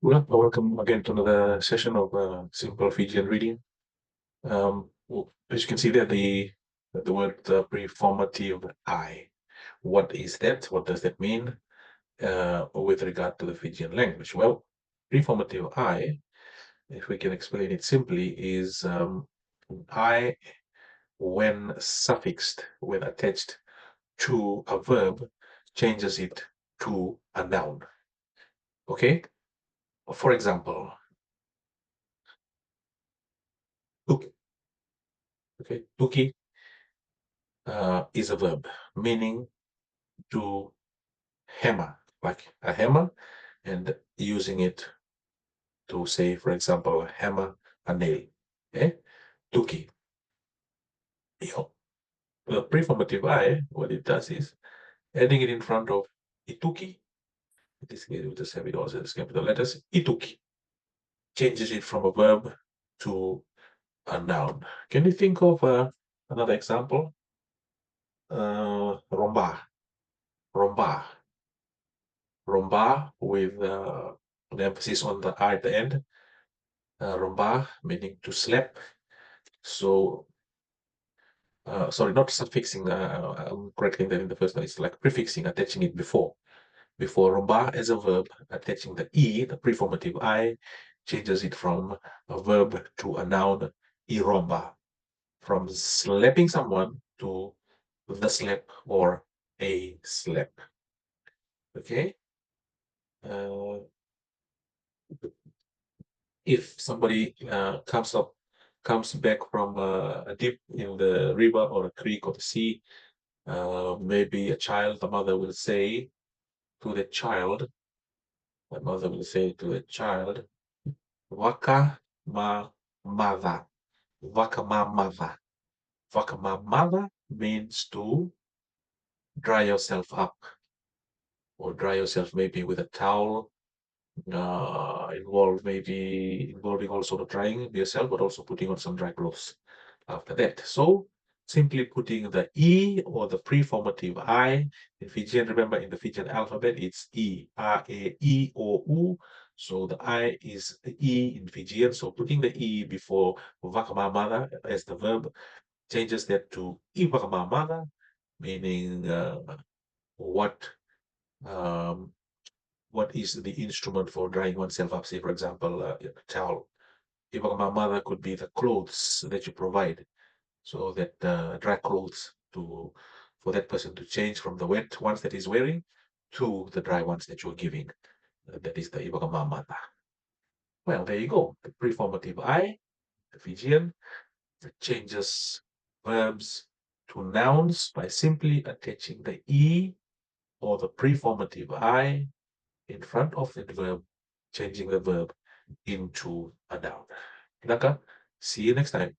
Welcome again to another session of simple Fijian reading. As you can see there, the word preformative I. What is that? What does that mean with regard to the Fijian language? Well, preformative I, if we can explain it simply, is I when suffixed, when attached to a verb, changes it to a noun. Okay? For example, tuki. Okay, tuki is a verb meaning to hammer, like a hammer, and using it to say, for example, hammer a nail. Okay? Tuki. You know, the preformative I, what it does is adding it in front of ituki. In this case, we just have it also as capital letters. Ituki changes it from a verb to a noun. Can you think of another example? Romba. Romba. Romba with the emphasis on the I at the end. Romba meaning to slap. So, sorry, not suffixing. I'm correcting that in the first one. It's like prefixing, attaching it before romba as a verb, attaching the e, the preformative I, changes it from a verb to a noun, iromba, from slapping someone to the slap or a slap. Okay. Uh, if somebody comes back from a dip in the river or a creek or the sea, maybe the mother will say to the child, Waka ma mother. Waka ma mother. Waka ma mother means to dry yourself up or dry yourself maybe with a towel, involving also the drying yourself, but also putting on some dry clothes after that. So simply putting the E or the preformative I in Fijian, remember in the Fijian alphabet, it's E, R, A, E, O, U. So the I is E in Fijian. So putting the E before vakamamada as the verb changes that to ivakamamada, meaning what um, what is the instrument for drying oneself up? Say, for example, a towel. Ivakamamada could be the clothes that you provide so that dry clothes to for that person to change from the wet ones that he's wearing to the dry ones that you're giving. That is the ibagamamata. Well, there you go. The preformative I, the Fijian, that changes verbs to nouns by simply attaching the e or the preformative I in front of the verb, changing the verb into a noun. Naka, see you next time.